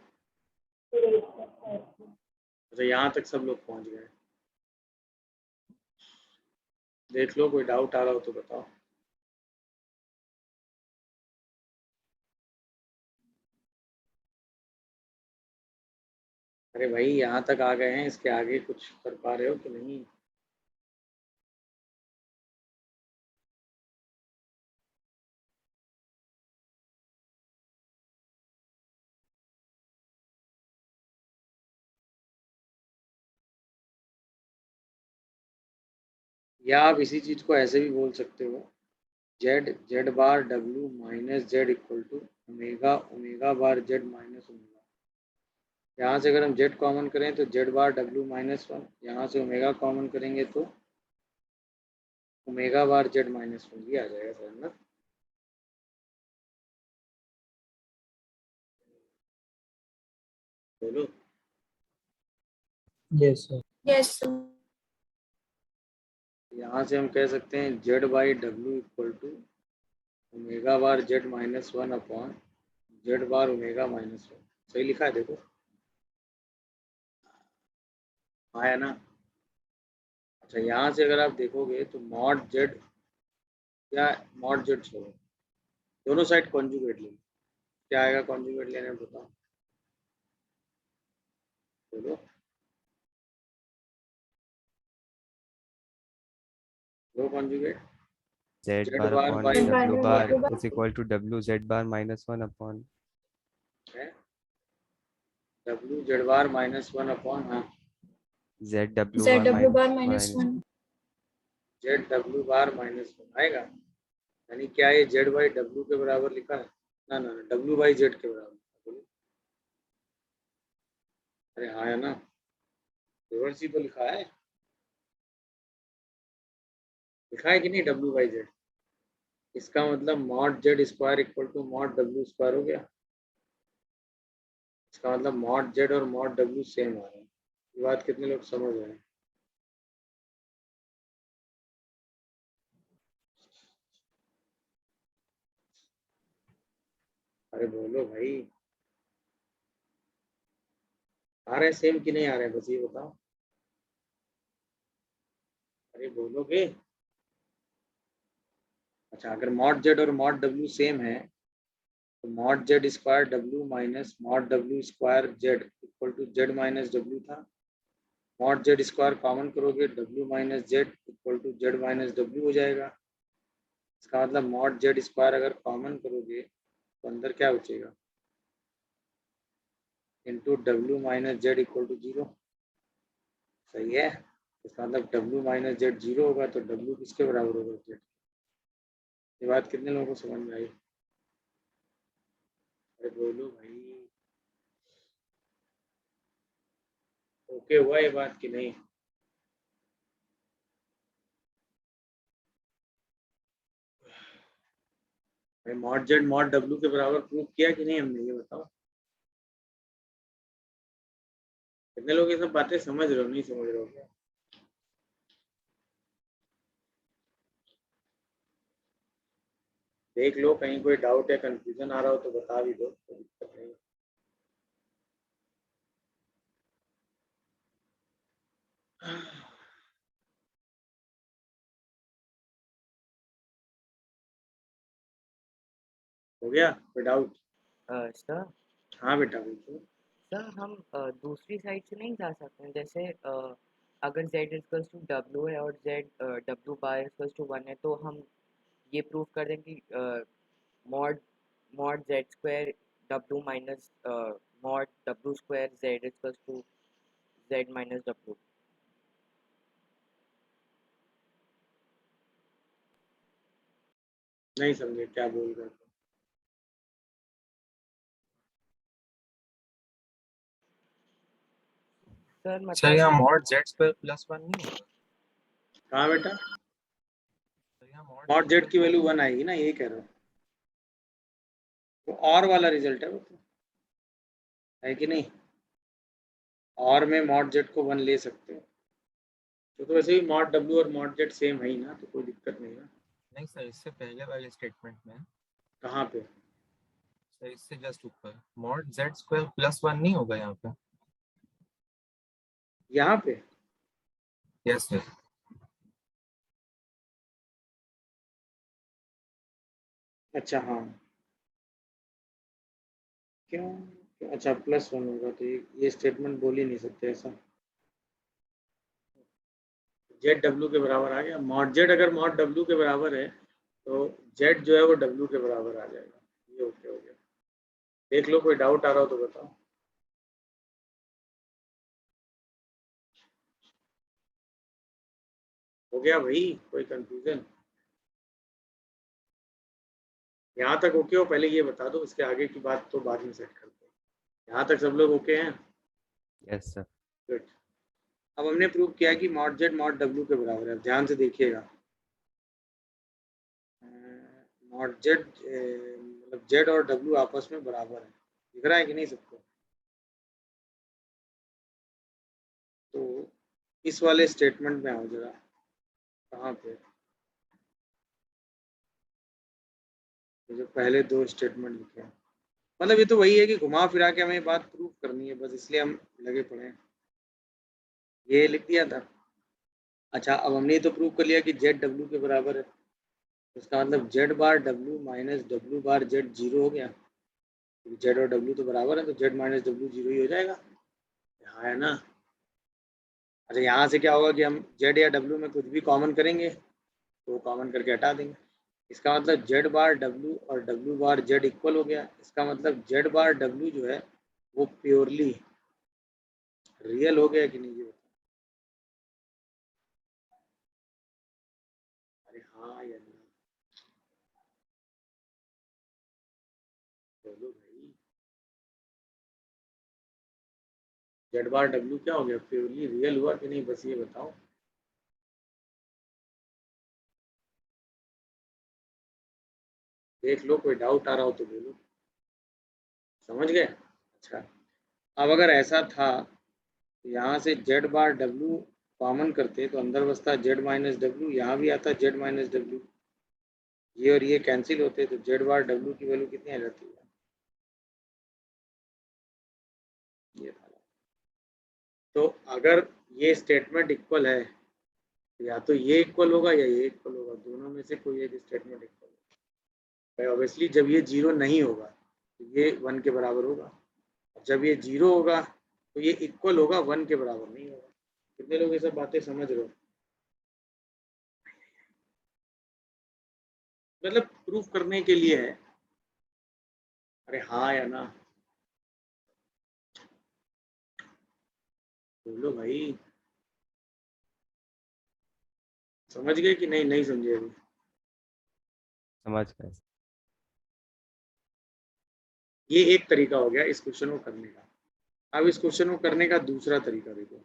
अच्छा यहाँ तक सब लोग पहुँच गए, देख लो, कोई डाउट आ रहा हो तो बताओ। अरे भाई यहाँ तक आ गए हैं, इसके आगे कुछ कर पा रहे हो कि नहीं। या आप इसी चीज को ऐसे भी बोल सकते हो, z Z bar W minus Z equal to omega omega bar z minus omega. यहाँ से अगर हम जेड कॉमन करें तो z bar W minus one, यहाँ से ओमेगा कॉमन करेंगे तो omega bar z minus one, भी आ जाएगा सर ना। बोलो। Yes sir. Yes, sir. यहाँ से हम कह सकते हैं जेड बाई डब्ल्यू equal to omega bar z minus one upon Z bar omega minus one. सही लिखा है देखो, आया ना। अच्छा यहाँ से अगर आप देखोगे तो मॉड जेड या मॉड जेड छोड़ो, दोनों साइड कॉन्जुगेट लेंगे, क्या आएगा कॉन्जुगेट लेने में, बताओ बोलो। दो conjugate, Z Z bar bar upon by W Divided bar by is equal to W Z bar minus one upon W Z bar minus one upon, हाँ Z W bar ZW bar minus minus 1. Z W bar minus one आएगा। यानी क्या ये Z by W के बराबर लिखा है, ना ना डब्ल्यू बाई जेड के बराबर। बोलो। अरे हाँ है ना, रिवर्स ही तो लिखा है, लिखा है कि नहीं, डब्ल्यू बाई जेड। इसका मतलब mod Z square equal to mod W square हो गया। इसका मतलब मॉड जेड और मॉड डब्ल्यू सेम आ रहे हैं। ये बात कितने लोग समझ रहे हैं। अरे बोलो भाई, आ रहे हैं सेम कि नहीं आ रहे हैं, बस ये बताओ। अरे बोलोगे। अच्छा अगर मॉड जेड और मॉड डब्ल्यू सेम है तो mod Z square W minus mod W square Z equal to Z minus W था। मॉड जेड स्क्वायर कॉमन करोगे, W minus Z equal to Z minus W हो जाएगा। इसका मतलब mod Z square अगर common करोगे तो अंदर क्या बचेगा, into W minus Z equal to zero. सही है, इसका मतलब डब्ल्यू माइनस जेड जीरो होगा, तो डब्ल्यू किसके बराबर होगा, जेड। ये बात कितने लोगों को समझ में आई। अरे बोलो भाई, ओके हुआ ये बात कि नहीं। भाई मॉड जेड मॉड डब्ल्यू के बराबर प्रूव किया कि नहीं हमने, ये बताओ। कितने लोग ये सब बातें समझ रहे हो, नहीं समझ रहे हो क्या? देख लो, कहीं कोई डाउट या कंफ्यूजन आ रहा हो तो बता भी दो, कोई दिक्कत नहीं। हो गया कोई डाउट? सर हाँ बेटा पूछो। सर हम दूसरी साइड से नहीं जा सकते हैं, जैसे अगर z इक्वल्स टू डब्ल्यू है और z W bar equals to 1 है, तो हम ये प्रूव कर दें कि mod mod z square W minus mod W square z equals to z minus W. नहीं समझे क्या बोल रहे थे? सर सर यहाँ मतलब मॉड जेड स्क्वायर प्लस 1 नहीं होगा? कहाँ बेटा? सर यहाँ मॉड जेड की वैल्यू 1 आएगी ना, यही कह रहा हूँ। तो और वाला रिजल्ट है वो, तो है कि नहीं? और में मॉड जेड को 1 ले सकते हो, तो वैसे भी मॉड डब्ल्यू और मॉड जेड सेम है ही ना, तो कोई दिक्कत नहीं है। नहीं सर, इससे पहले वाले स्टेटमेंट में, कहाँ पे? सर इससे जस्ट ऊपर मॉड जेड स्क्वायर प्लस 1 नहीं होगा यहाँ पे? यहाँ पे? Yes sir. अच्छा हाँ, क्यों? अच्छा +1 होगा तो ये स्टेटमेंट बोल ही नहीं सकते ऐसा। जेड डब्ल्यू के बराबर आ गया, मॉड जेड अगर मॉड डब्ल्यू के बराबर है तो जेड जो है वो डब्ल्यू के बराबर आ जाएगा। ये ओके हो गया। देख लो, कोई डाउट आ रहा हो तो बताओ। हो गया भाई, कोई कंफ्यूजन? यहाँ तक ओके हो? पहले ये बता दो, इसके आगे की बात तो बाद में सेट करते हैं। यहाँ तक सब लोग ओके हैं? Yes sir. गुड। अब हमने प्रूव किया कि मॉड जेड मॉड डब्ल्यू के बराबर है। ध्यान से देखिएगा, मॉड जेड मतलब जेड और डब्ल्यू आपस में बराबर है। दिख रहा है कि नहीं सबको? तो इस वाले स्टेटमेंट में आओ जरा। कहाँ पे? जो पहले दो स्टेटमेंट लिखे हैं, मतलब ये तो वही है कि घुमा फिरा के हमें बात प्रूव करनी है, बस इसलिए हम लगे पड़े हैं। ये लिख दिया था। अच्छा, अब हमने ये तो प्रूव कर लिया कि जेड डब्ल्यू के बराबर है, इसका मतलब Z bar W minus W बार जेड 0 हो गया। जेड और डब्ल्यू तो बराबर है, तो जेड माइनस डब्ल्यू 0 ही हो जाएगा। यहाँ है ना। अच्छा, यहाँ से क्या होगा कि हम जेड या डब्ल्यू में कुछ भी कॉमन करेंगे तो कॉमन करके हटा देंगे। इसका मतलब जेड बार डब्ल्यू और डब्ल्यू बार जेड इक्वल हो गया। इसका मतलब जेड बार डब्ल्यू जो है वो प्योरली रियल हो गया कि नहीं, ये बताओ। अरे हाँ या नहीं, बोलो भाई। जेड बार डब्ल्यू क्या हो गया, प्योरली रियल हुआ कि नहीं, बस ये बताओ। देख लो, कोई डाउट आ रहा हो तो बोलो। समझ गए? अच्छा, अब अगर ऐसा था तो यहाँ से जेड बार डब्ल्यू कॉमन करते तो अंदर बसता जेड माइनस डब्ल्यू, यहाँ भी आता जेड माइनस डब्ल्यू, ये और ये कैंसिल होते तो जेड बार डब्ल्यू की वैल्यू कितनी आ जाती है? ये था। तो अगर ये स्टेटमेंट इक्वल है तो या तो ये इक्वल होगा या ये इक्वल होगा, दोनों में से कोई एक स्टेटमेंट इक्वल होगा। ऑब्वियसली जब ये 0 नहीं होगा तो ये 1 के बराबर होगा, जब ये 0 होगा तो ये इक्वल होगा, 1 के बराबर नहीं होगा। कितने लोग ये सब बातें समझ रहे हो? मतलब प्रूफ करने के लिए है। अरे हाँ या ना, बोलो भाई। समझ गए कि नहीं, नहीं समझे अभी? समझ गए। ये एक तरीका हो गया इस क्वेश्चन को करने का। अब इस क्वेश्चन को करने का दूसरा तरीका देखो।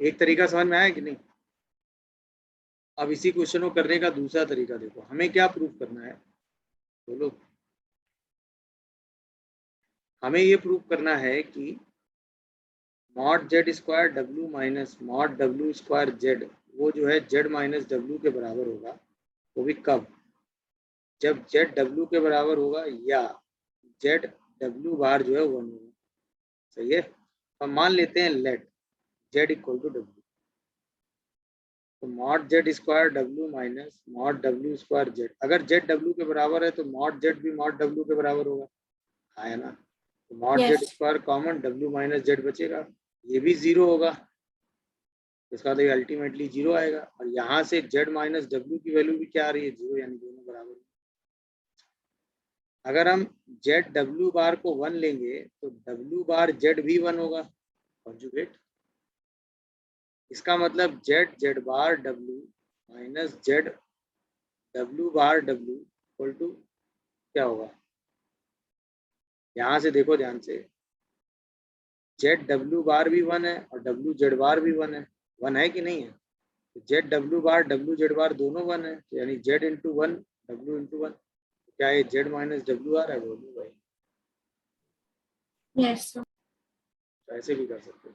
एक तरीका समझ में आया कि नहीं? अब इसी क्वेश्चन को करने का दूसरा तरीका देखो, हमें क्या प्रूफ करना है बोलो। हमें ये प्रूफ करना है कि mod Z square W minus mod W square Z, वो जो है जेड माइनस डब्ल्यू के बराबर होगा, वो भी कब, जब जेड डब्ल्यू के बराबर होगा या जेड डब्ल्यू बार जो है 1 होगा। सही है। तो मान लेते हैं let Z equal to W, तो mod Z square W minus mod W square Z, अगर जेड डब्ल्यू के बराबर है तो मॉड जेड भी मॉड डब्ल्यू के बराबर होगा, आया ना। तो mod Z Yes. Square common, W minus Z बचेगा, ये भी 0 होगा, इसका मतलब अल्टीमेटली 0 आएगा। और यहाँ से जेड माइनस डब्ल्यू की वैल्यू भी क्या आ रही है, 0, यानी दोनों बराबर। अगर हम जेड डब्ल्यू बार को 1 लेंगे तो डब्ल्यू बार जेड भी 1 होगा, कॉन्जुगेट। इसका मतलब Z Z bar W minus Z W bar W equal to क्या होगा, यहाँ से देखो ध्यान से, जेड डब्ल्यू बार भी 1 है और डब्ल्यू जेड बार भी 1 है, 1 है कि नहीं है। तो Z W bar W Z बार दोनों 1 है, तो यानी जेड इंटू 1 डब्ल्यू इंटू 1, क्या ये जेड माइनस डब्ल्यू आ रहा है, बोलो भाई। Yes. sir. तो ऐसे भी कर सकते हो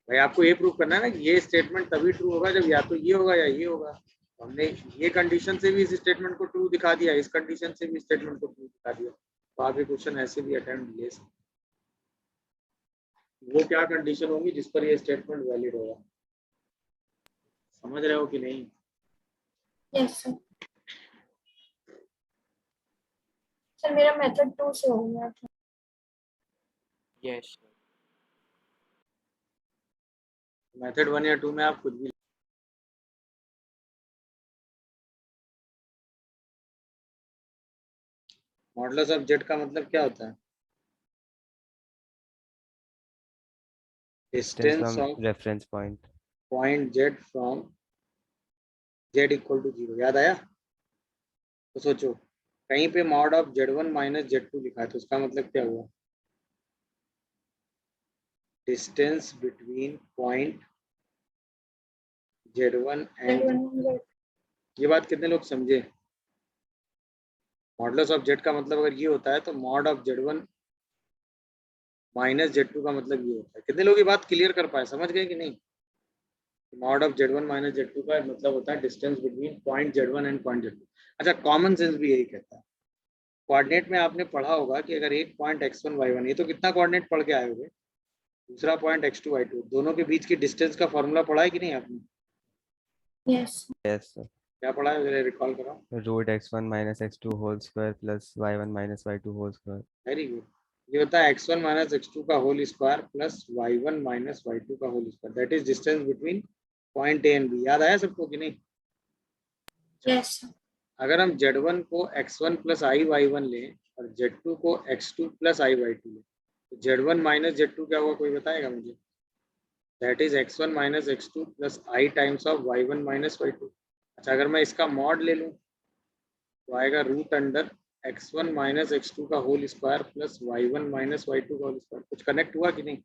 भाई। आपको ये प्रूव करना है ना कि ये स्टेटमेंट तभी ट्रू होगा जब या तो ये होगा या ये होगा। तो हमने ये कंडीशन से भी इस स्टेटमेंट को ट्रू दिखा दिया, इस कंडीशन से भी स्टेटमेंट को ट्रू दिखा दिया। तो आप ये क्वेश्चन ऐसे भी अटेम्प्ट ले सकते। वो क्या कंडीशन होगी जिस पर ये स्टेटमेंट वैलिड होगा, समझ रहे हो कि नहीं। Yes. sir. सर मेरा मेथड 2 से हो गया था। यस मेथड 1 या 2 में आप कुछ भी, मॉडुलस ऑफ जेड का मतलब क्या होता है, Distance distance from of reference point. Point z from z equal to 0, याद आया। तो सोचो कहीं पे mod of Z1 minus Z2 लिखा है, तो उसका मतलब क्या हुआ, distance between point Z1 and, Z1 ये बात कितने लोग समझे। मॉडुलस ऑफ जेड का मतलब अगर ये होता है तो mod of Z1 minus Z2 का मतलब ये होता है। कितने लोग ये बात क्लियर कर पाए, समझ गए कि नहीं। Mod of Z1 minus Z2 का मतलब होता है distance between point Z1 and point Z2। अच्छा, कॉमन सेंस भी यही कहता है। कोऑर्डिनेट में आपने पढ़ा होगा कि अगर एक पॉइंट x1 y1, ये तो कितना कोऑर्डिनेट पढ़ के आए होंगे, दूसरा पॉइंट x2 y2, दोनों के बीच की डिस्टेंस का फॉर्मूला पढ़ा है कि नहीं आपने, Yes. Yes, sir. क्या पढ़ा है, जरा रिकॉल कराओ। Root x1 minus x2 whole square plus y1 minus y2 whole square. Very good. ये होता है x1 माइनस x2 का whole square plus y1 minus y2 का whole square, that is distance between point A and B. याद आया सबको कि नहीं। Yes. sir. अगर हम Z1 को x1 प्लस आई y1 लें और Z2 को x2 प्लस आई y2 लें, तो Z1 माइनस Z2 क्या होगा, कोई बताएगा मुझे। That is x1 minus x2 plus I times of y1 minus y2। अच्छा, अगर मैं इसका मॉड ले लूँ तो आएगा root under x1 minus x2 का whole square plus y1 minus y2 का होल स्क्वायर। कुछ कनेक्ट हुआ कि नहीं।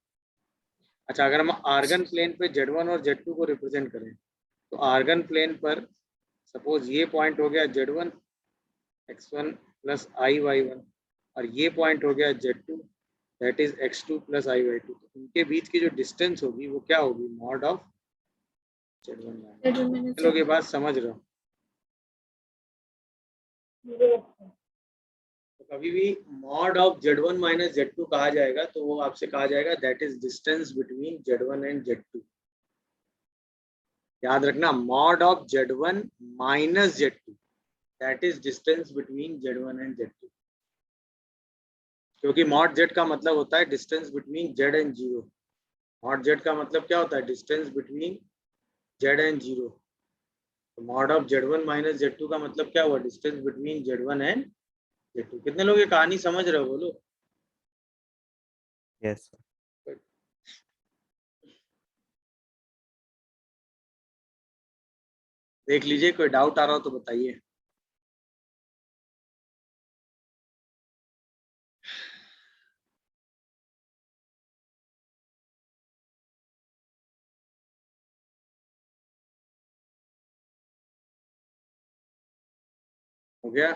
अच्छा, अगर हम आर्गन प्लेन पे Z1 और Z2 को रिप्रेजेंट करें तो आर्गन प्लेन पर सपोज ये पॉइंट हो गया Z1 x1 प्लस आई y1 और ये पॉइंट हो गया Z2 that is x2 plus I y2। तो इनके बीच की जो डिस्टेंस होगी वो क्या होगी, mod of Z1 y1। Z1 लोग ये बात समझ रहे हो। तो कभी भी mod of Z1 minus Z2 कहा जाएगा तो वो आपसे कहा जाएगा that is distance between Z1 and Z2। याद रखना, mod of Z1 minus Z2 that is distance between Z1 and Z2, क्योंकि मॉड Z का मतलब होता है distance between Z and 0। Mod Z का मतलब क्या होता है, डिस्टेंस बिटवीन Z एंड 0। तो mod of Z1 minus Z2 का मतलब क्या हुआ, distance between Z1 and Z2। कितने लोग ये कहानी समझ रहे हो, बोलो। Yes, sir. देख लीजिए, कोई डाउट आ रहा हो तो बताइए। हो गया,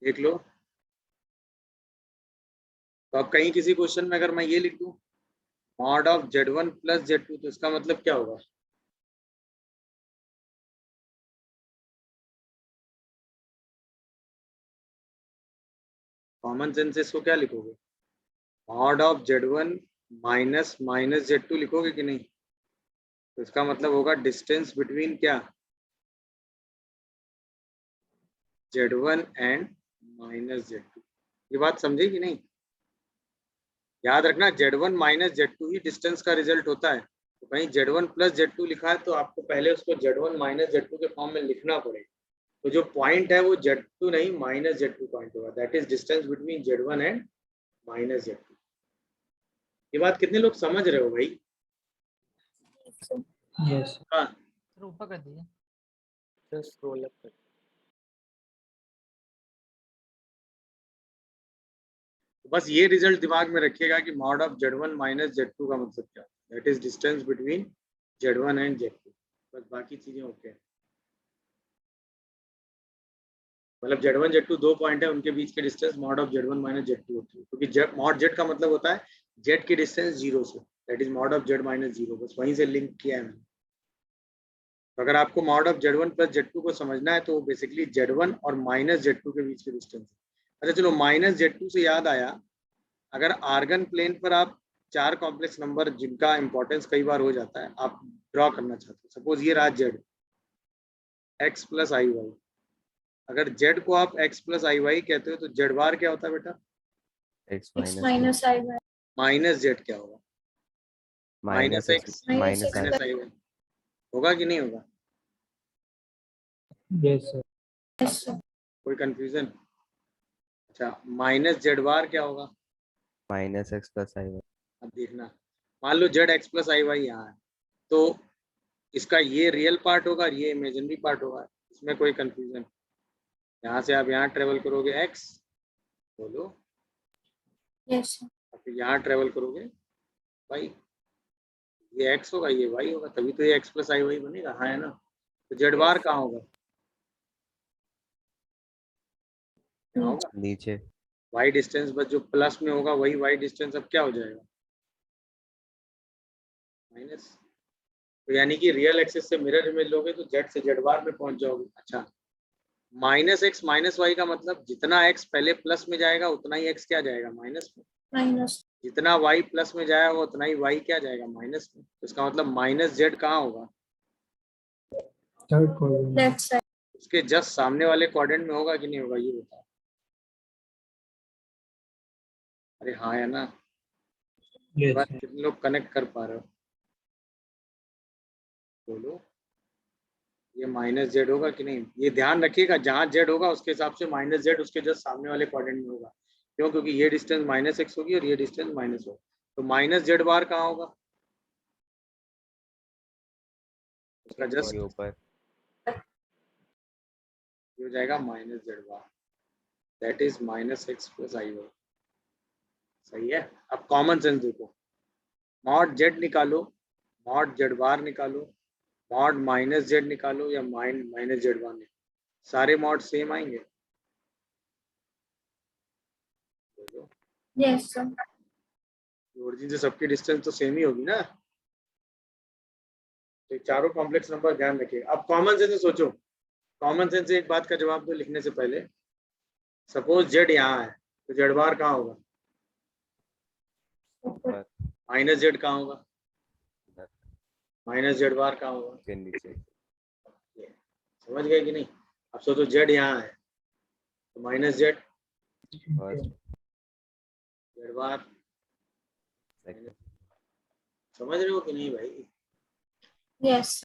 देख लो। तो अब कहीं किसी क्वेश्चन में अगर मैं ये लिख दूं mod of Z1 plus Z2, तो इसका मतलब क्या होगा? कॉमन सेंस से इसको क्या लिखोगे? Mod of Z1 minus minus Z2 लिखोगे कि नहीं? तो इसका मतलब होगा डिस्टेंस बिटवीन क्या, Z1 एंड माइनस Z2। ये बात समझे कि नहीं? याद रखना Z1 माइनस Z2 ही डिस्टेंस का रिजल्ट होता है। तो कहीं Z1 प्लस Z2 लिखा है तो आपको पहले उसको Z1 माइनस Z2 के फॉर्म में लिखना पड़ेगा। तो जो पॉइंट है वो Z2 नहीं माइनस Z2 पॉइंट होगा, that is distance between Z1 and minus Z2। ये बात कितने लोग समझ रहे हो भाई? यस हाँ, सर ऊपर कर दीजिए। तो स्क्रॉल अप कर। बस ये रिजल्ट दिमाग में रखिएगा कि mod of Z1 minus Z2 का मतलब क्या है, that is distance between Z1 and Z2। बस बाकी चीजें ओके हैं। मतलब Z1 Z2 दो पॉइंट है, उनके बीच के distance mod of Z1 minus Z2 होती है, क्योंकि मॉड Z का मतलब होता है Z की डिस्टेंस जीरो से, that is mod of Z minus zero. बस वहीं से लिंक किया है मैंने। तो अगर आपको mod of Z1 plus Z2 को समझना है तो बेसिकली Z1 और माइनस Z2 के बीच के डिस्टेंस। अच्छा चलो, माइनस Z2 से याद आया, अगर आर्गन प्लेन पर आप चार कॉम्प्लेक्स नंबर जिनका इंपॉर्टेंस कई बार हो जाता है आप ड्रॉ करना चाहते हो, सपोज ये रहा Z x प्लस आई वाई। अगर Z को आप x प्लस आई वाई कहते हो तो Z बार क्या होता है बेटा? x x minus minus I by minus Z क्या होगा? Minus minus x minus minus x minus I Y होगा कि नहीं होगा? यस सर यस सर कोई कंफ्यूजन? अच्छा, माइनस Z बार क्या होगा? Minus x plus I. अब देखना, मान लो Z x प्लस आई वाई यहाँ है, तो इसका ये रियल पार्ट होगा और ये इमेजिनरी पार्ट होगा, इसमें कोई कंफ्यूजन? यहाँ से आप यहाँ ट्रेवल करोगे x, बोलो, यस सर और फिर यहाँ ट्रेवल करोगे y, ये x होगा ये y होगा, तभी तो ये x प्लस आई वाई बनेगा, हाँ है ना? तो Z बार कहाँ होगा? यहाँ होगा। नीचे y डिस्टेंस बस जो प्लस में होगा वही y डिस्टेंस अब क्या हो जाएगा? माइनस। तो यानी कि रियल एक्सिस से मिरर इमेज लोगे तो Z से Z बार में पहुंच जाओगे। अच्छा, माइनस एक्स माइनस वाई का मतलब जितना x पहले प्लस में जाएगा उतना ही x क्या जाएगा? माइनस में। माइनस जितना y प्लस में जाएगा उतना ही y क्या जाएगा? माइनस में। तो इसका मतलब माइनस Z कहाँ होगा? थर्ड क्वाड्रेंट लेफ्ट साइड उसके जस्ट सामने वाले क्वाड्रेंट में होगा कि नहीं होगा, ये बताओ। अरे हाँ है ना? ये यस बात सर कितने लोग कनेक्ट कर पा रहे हो? बोलो, ये माइनस Z होगा कि नहीं? ये ध्यान रखिएगा, जहाँ Z होगा उसके हिसाब से माइनस Z उसके जस्ट सामने वाले क्वाड्रेंट में होगा। क्यों? क्योंकि ये डिस्टेंस माइनस एक्स होगी और ये डिस्टेंस माइनस होगा। तो माइनस Z बार कहाँ होगा? उसका जस्ट ये ऊपर हो जाएगा minus Z bar, that is minus x plus I y. सही है। अब कॉमन सेंस देखो, मॉड Z निकालो, मॉड Z बार निकालो, मॉड माइनस Z निकालो या माइनस Z बार निकालो, सारे मॉड सेम आएंगे? बोलो, यस सर ओरिजिन से सबकी डिस्टेंस तो सेम ही होगी ना? तो चारों कॉम्प्लेक्स नंबर ध्यान रखिए। अब कॉमन सेंस से सोचो, कॉमन सेंस से एक बात का जवाब दो लिखने से पहले। सपोज Z यहाँ है तो Z बार कहाँ होगा? ऊपर माइनस Z कहाँ होगा? माइनस Z बार कहाँ होगा? के नीचे समझ गए कि नहीं? अब सोचो Z यहाँ है तो माइनस Z, फर्स्ट Z बार, सेकंड समझ रहे हो कि नहीं भाई? यस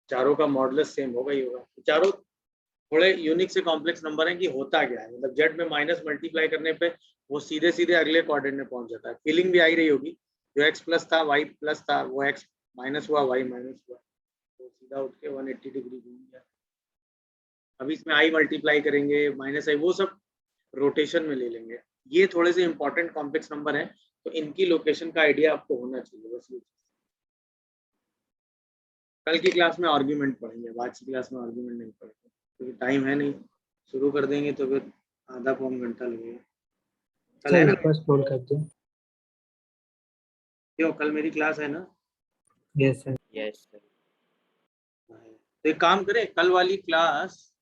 चारों का मॉडुलस सेम होगा ही होगा। चारों थोड़े यूनिक से कॉम्प्लेक्स नंबर हैं कि होता क्या है, मतलब Z में माइनस मल्टीप्लाई करने पे वो सीधे सीधे अगले क्वाड्रेंट में पहुंच जाता है। फीलिंग भी आई रही होगी, जो x प्लस था y प्लस था वो x माइनस हुआ y माइनस हुआ, तो सीधा उठ के 180 डिग्री घूम गया। अभी इसमें i मल्टीप्लाई करेंगे माइनस i, वो सब रोटेशन में ले लेंगे। ये थोड़े से इंपॉर्टेंट कॉम्प्लेक्स नंबर हैं तो इनकी लोकेशन का आइडिया आपको होना चाहिए, बस ये। कल की क्लास में आर्ग्यूमेंट पढ़ेंगे, आज की क्लास में आर्ग्यूमेंट नहीं पढ़ेंगे क्योंकि टाइम है नहीं। शुरू कर देंगे तो फिर आधा पौन घंटा लगेगा। कल है सर ना? एक बार स्क्रॉल करते हैं। क्यों, कल मेरी क्लास है ना? Yes sir. Yes sir. तो एक काम करें, कल वाली क्लास